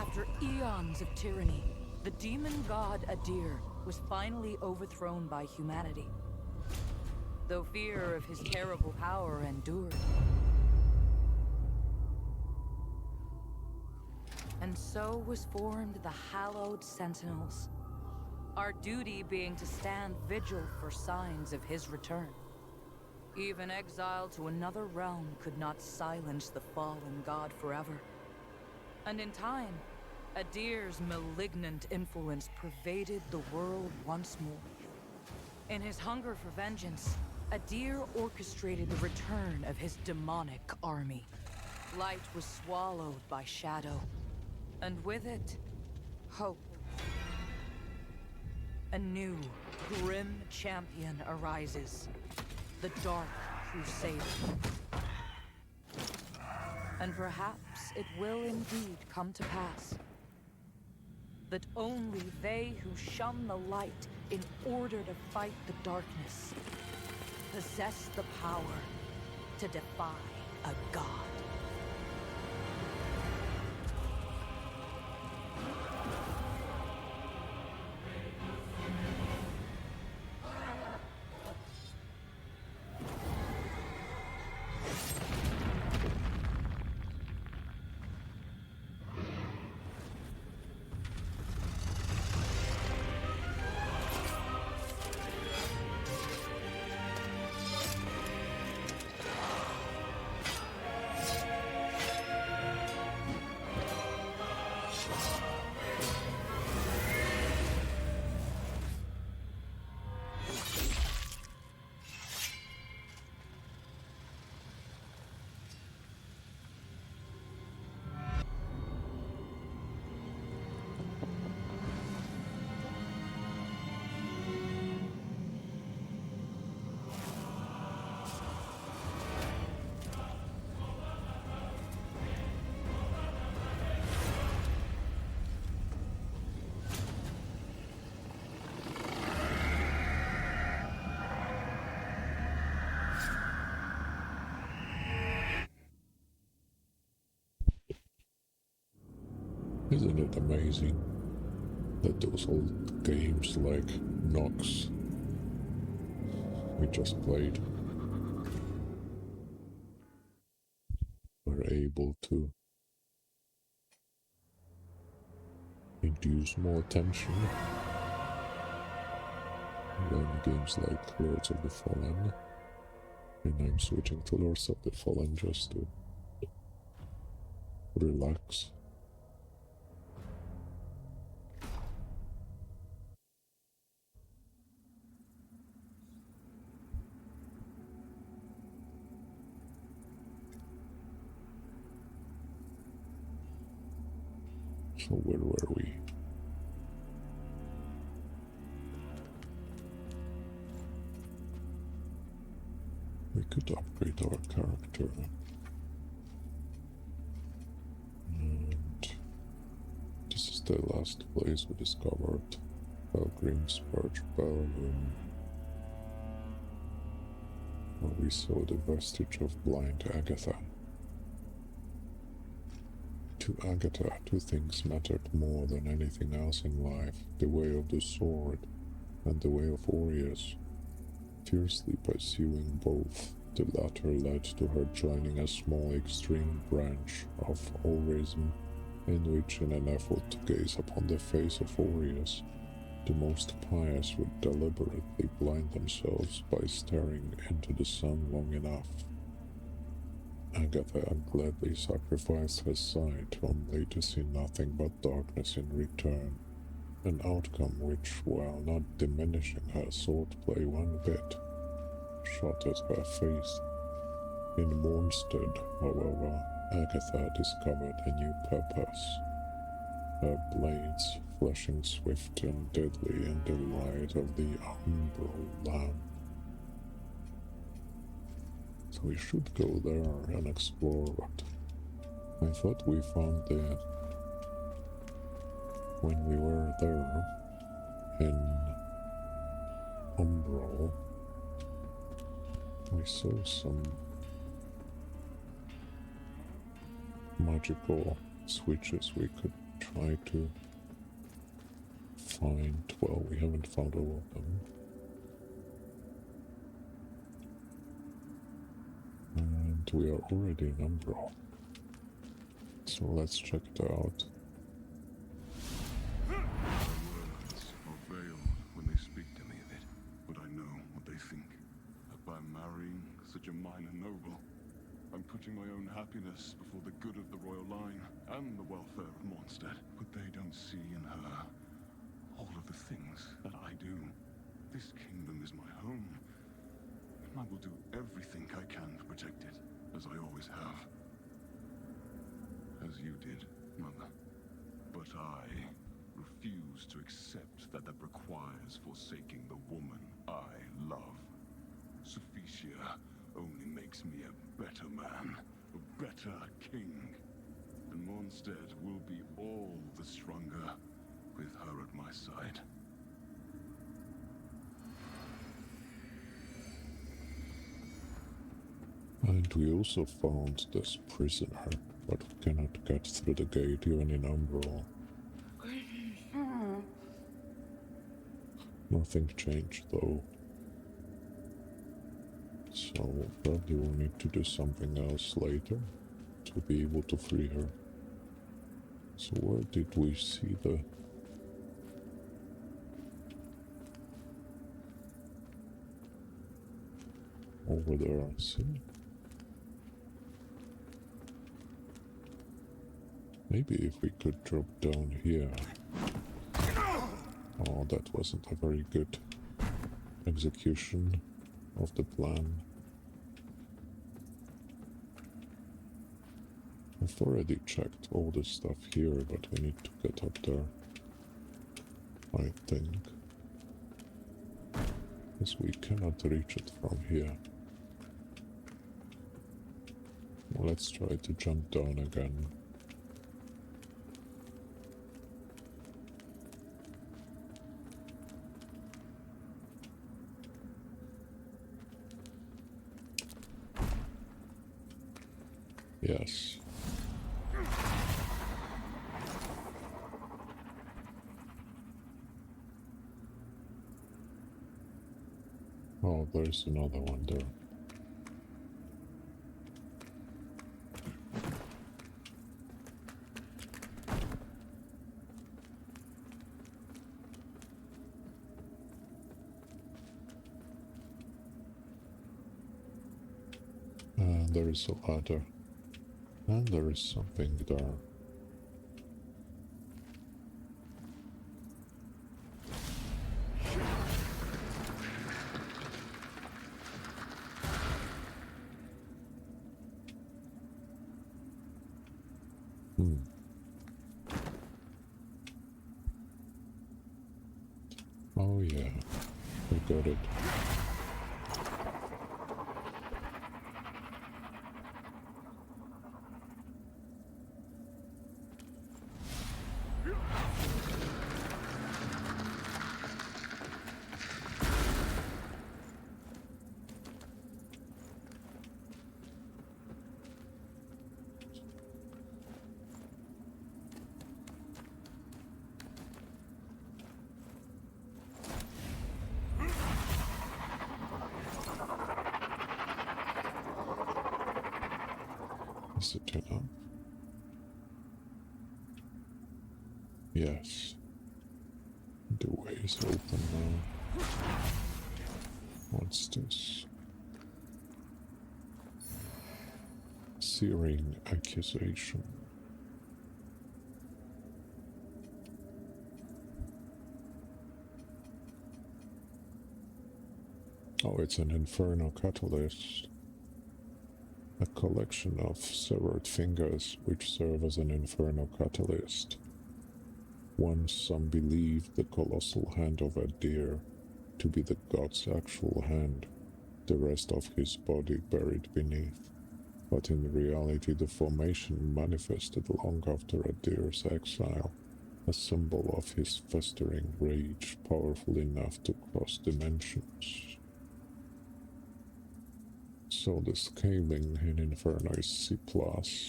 After eons of tyranny, the demon god Adir was finally overthrown by humanity. Though fear of his terrible power endured. And so was formed the hallowed Sentinels. Our duty being to stand vigil for signs of his return. Even exile to another realm could not silence the fallen god forever. And in time, Adir's malignant influence pervaded the world once more. In his hunger for vengeance, Adir orchestrated the return of his demonic army. Light was swallowed by shadow, and with it, hope. A new, grim champion arises. The Dark Crusader. And perhaps it will indeed come to pass that only they who shun the light in order to fight the darkness possess the power to defy a god. Isn't it amazing that those old games like Nox we just played were able to induce more tension than games like Lords of the Fallen, and I'm switching to Lords of the Fallen just to relax. So where were we? We could upgrade our character. And this is the last place we discovered. Pelgrim's Birch Bellroom, where we saw the vestige of blind Agatha. To Agatha, two things mattered more than anything else in life: the way of the sword and the way of warriors. Fiercely pursuing both, the latter led to her joining a small extreme branch of Aurism, in which, in an effort to gaze upon the face of warriors, the most pious would deliberately blind themselves by staring into the sun long enough. Agatha gladly sacrificed her sight, only to see nothing but darkness in return, an outcome which, while not diminishing her swordplay one bit, shot at her face. In Mornstead, however, Agatha discovered a new purpose, her blades flashing swift and deadly in the light of the umbral lamp. So we should go there and explore it. I thought we found it when we were there in Umbral. We saw some magical switches we could try to find... Well, we haven't found all of them. And we are already in Umbra. So let's check it out. My words are veiled when they speak to me of it, but I know what they think. That by marrying such a minor noble, I'm putting my own happiness before the good of the royal line and the welfare of Mondstadt. But they don't see in her all of the things that I do. This kingdom is my home, and I will do everything I can to protect it, as I always have. As you did, Mother. But I refuse to accept that requires forsaking the woman I love. Sophicia only makes me a better man, a better king. And Mondstadt will be all the stronger with her at my side. And we also found this prisoner, but we cannot get through the gate even in Umbral. Nothing changed though. So probably we'll need to do something else later to be able to free her. So where did we see the... Over there, see? Maybe if we could drop down here. Oh, that wasn't a very good execution of the plan. I've already checked all the stuff here, but we need to get up there, I think. Because we cannot reach it from here. Well, let's try to jump down again. Yes. Oh, there's another one there. And there is a ladder. And there is something there. Oh yeah, we got it. Is it enough? Yes. The way is open now. What's this? Searing accusation. Oh, it's an Inferno catalyst. A collection of severed fingers which serve as an Inferno catalyst. Once some believed the colossal hand of a deer to be the god's actual hand, the rest of his body buried beneath. But in reality the formation manifested long after a deer's exile, a symbol of his festering rage powerful enough to cross dimensions. So the scaling in Inferno is C+,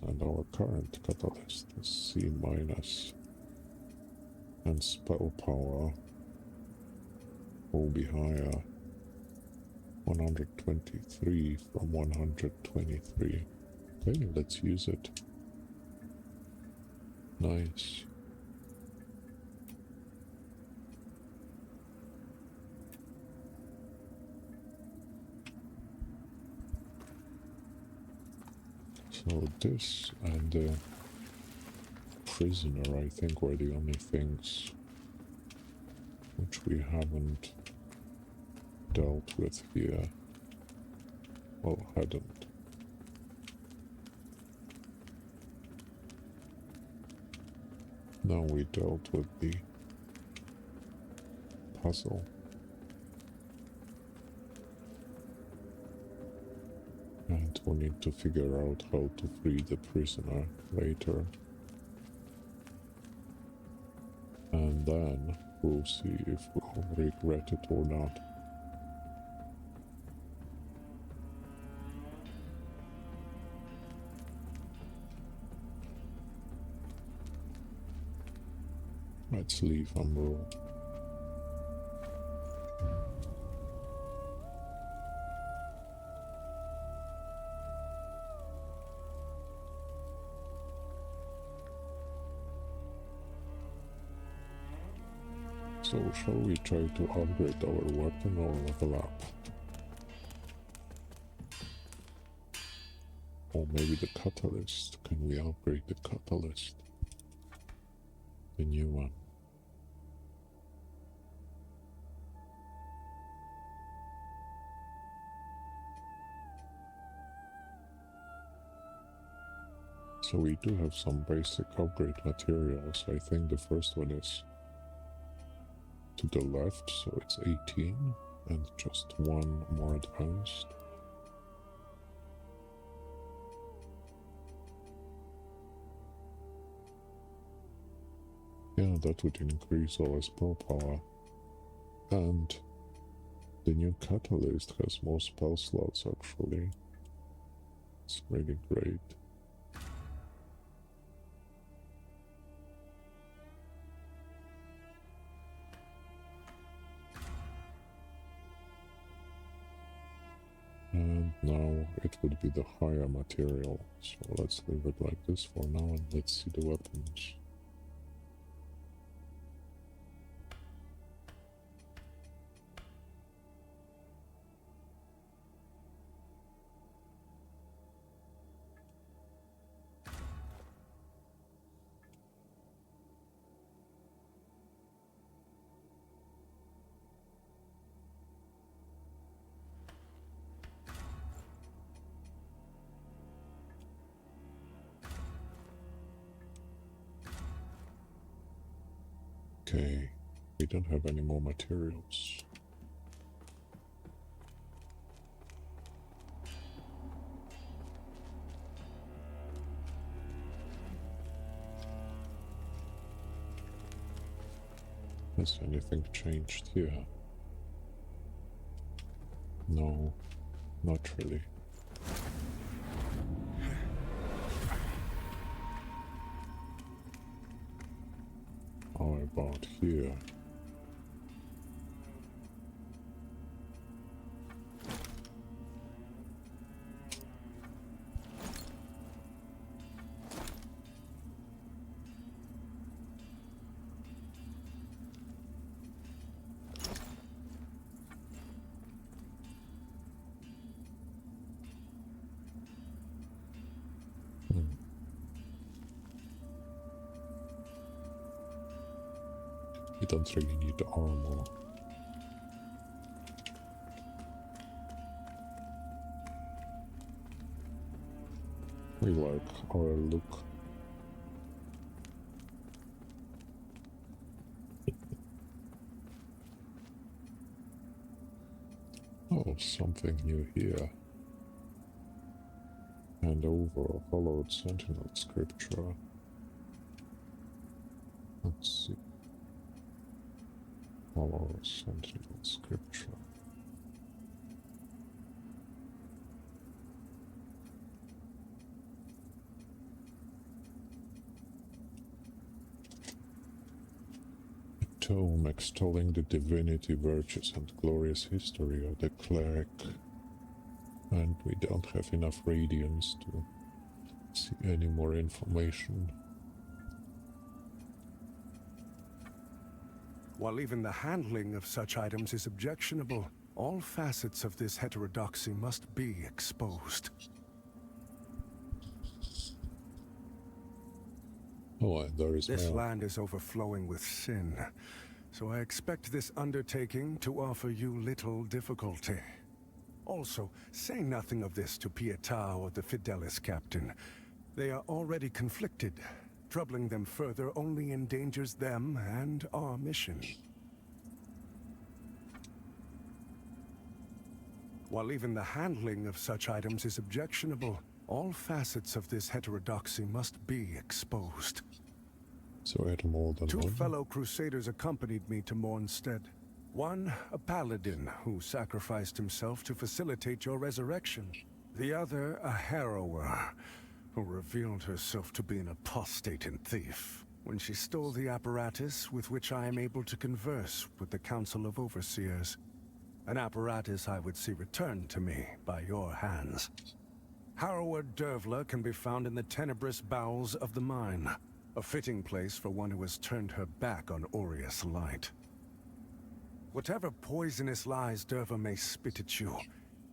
and our current catalyst is C-. and spell power will be higher. 123 from 123. Okay, let's use it. Nice. So this and the prisoner, I think, were the only things which we haven't dealt with here. Well, hadn't. Now we dealt with the puzzle. And we need to figure out how to free the prisoner later. And then we'll see if we'll regret it or not. Let's leave Umbral. So shall we try to upgrade our weapon or level up? Or maybe the catalyst. Can we upgrade the catalyst? The new one. So we do have some basic upgrade materials. I think the first one is to the left, so it's 18 and just one more advanced. Yeah, that would increase our spell power. And the new catalyst has more spell slots actually. It's really great. And now it would be the higher material, so let's leave it like this for now and let's see the weapons. Okay, we don't have any more materials. Has anything changed here? No, not really. How about here? You don't really need the armor. We like our look. Oh, something new here. Hand over a hollowed sentinel scripture. Let's see. Hollowed sentinel scripture. tome extolling the divinity, virtues, and glorious history of the cleric. And we don't have enough radiance to see any more information. While even the handling of such items is objectionable, all facets of this heterodoxy must be exposed. Oh, and there is This more. land is overflowing with sin, so I expect this undertaking to offer you little difficulty. Also, say nothing of this to Pietà or the Fidelis captain. They are already conflicted. Troubling them further only endangers them and our mission. While even the handling of such items is objectionable, all facets of this heterodoxy must be exposed. So I had more than 2 one. fellow crusaders accompanied me to Mornstead. One, a paladin who sacrificed himself to facilitate your resurrection. The other, a harrower who revealed herself to be an apostate and thief when she stole the apparatus with which I am able to converse with the Council of Overseers. An apparatus I would see returned to me by your hands. Harrower Dervla can be found in the tenebrous bowels of the mine, a fitting place for one who has turned her back on Aureus light. Whatever poisonous lies Derva may spit at you,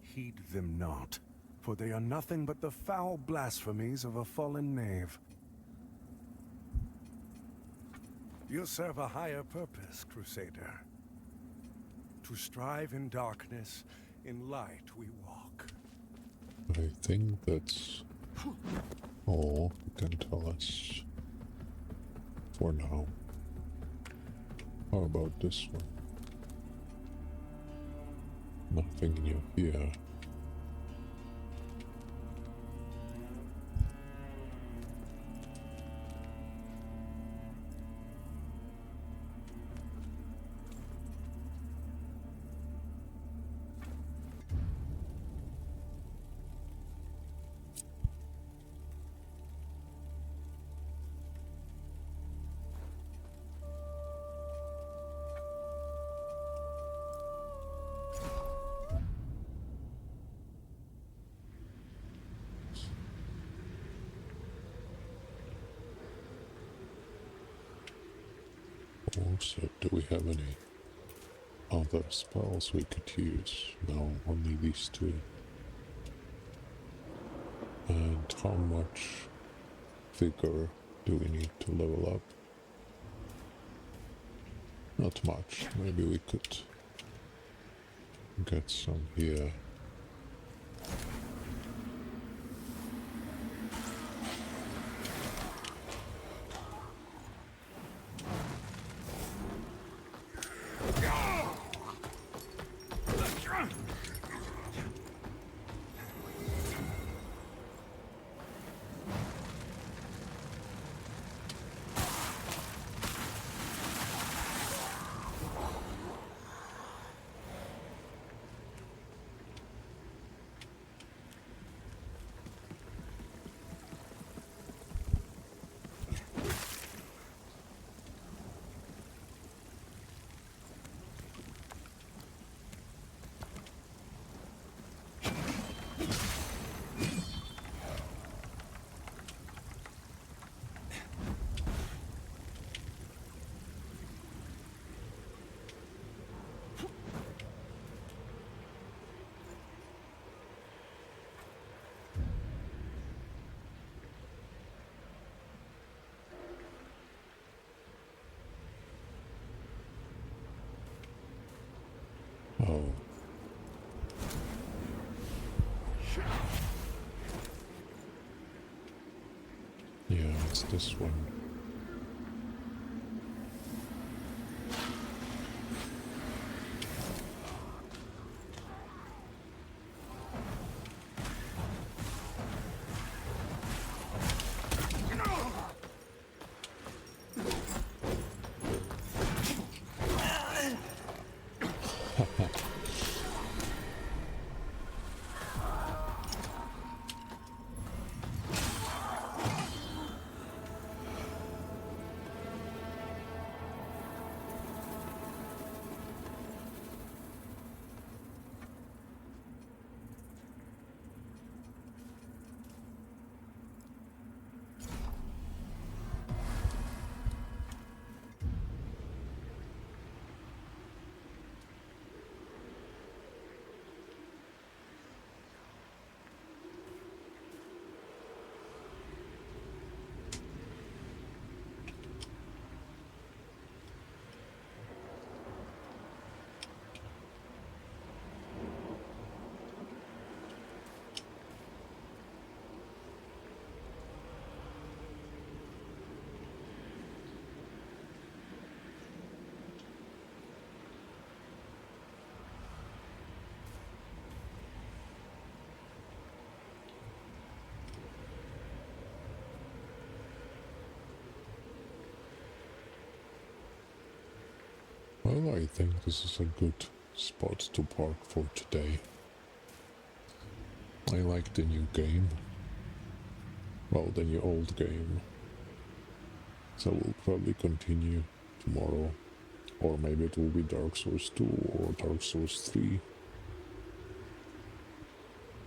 heed them not, for they are nothing but the foul blasphemies of a fallen knave. You serve a higher purpose, Crusader. To strive in darkness, in light we walk. I think that's all you can tell us for now. How about this one? Nothing new here. Also, do we have any other spells we could use? No, only these 2. And how much vigor do we need to level up? Not much. Maybe we could get some here. Oh. Yeah, it's this one. Well, I think this is a good spot to park for today. I like the new game. Well, the new old game. So we'll probably continue tomorrow. Or maybe it will be Dark Souls 2 or Dark Souls 3.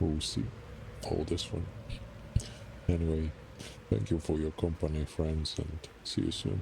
We'll see. Oh, this one. Anyway, thank you for your company, friends, and see you soon.